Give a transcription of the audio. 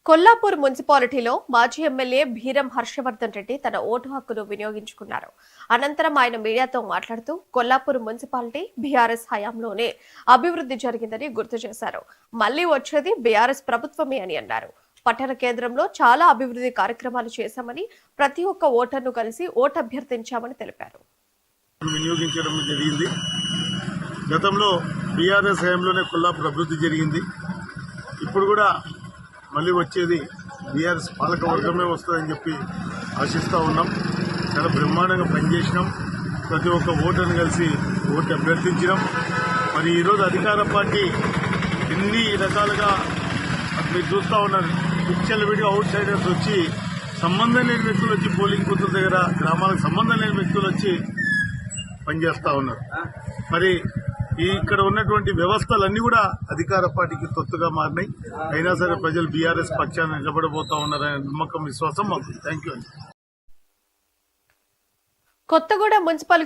కొల్లాపూర్ మున్సిపాలిటీలో మాజీ ఎమ్మెల్యే భీరం హర్షవర్ధన్ రెడ్డి తన ఓటు హక్కును వినియోగించుకున్నారు. అనంతరం ఆయన మీడియాతో మాట్లాడుతూ కొల్లాపూర్ మున్సిపాలిటీ బీఆర్ఎస్ హయాంలోనే అభివృద్ధి జరిగిందని గుర్తు చేశారు. మళ్లీ వచ్చేది బీఆర్ఎస్ ప్రభుత్వమే అని అన్నారు. పట్టణ కేంద్రంలో చాలా అభివృద్ధి కార్యక్రమాలు చేశామని, ప్రతి ఒక్క ఓటర్ను కలిసి ఓటు అభ్యర్థించామని తెలిపారు. వినియోగించడం జరిగింది. గతంలో బీఆర్ఎస్ హయాంలోనే కొల్లాపూర్ అభివృద్ధి జరిగింది. ఇప్పుడు కూడా మళ్ళీ వచ్చేది బీఆర్ఎస్ పాలక వర్గమే వస్తుందని చెప్పి ఆశిస్తూ ఉన్నాం. చాలా బ్రహ్మాండంగా పనిచేసినాం. ప్రతి ఒక్క ఓటర్ని కలిసి ఓటు అభ్యర్థించినాం. మరి ఈరోజు అధికార పార్టీ ఎన్ని రకాలుగా మీరు చూస్తూ ఉన్నారు. విడిగా అవుట్ సైడర్స్ వచ్చి, సంబంధం లేని వ్యక్తులు వచ్చి, పోలింగ్ బూతుల దగ్గర గ్రామాలకు సంబంధం లేని వ్యక్తులు వచ్చి పనిచేస్తూ ఉన్నారు. మరి ఇక్కడ ఉన్నటువంటి వ్యవస్థలన్నీ కూడా అధికార పార్టీకి తొత్తుగా మారినాయి. అయినా సరే ప్రజలు బీఆర్ఎస్ పక్షాన్ని నిలబడబోతా ఉన్నారనే నమ్మకం, విశ్వాసం మాకు. Thank you. కొత్తగూడెం మున్సిపల్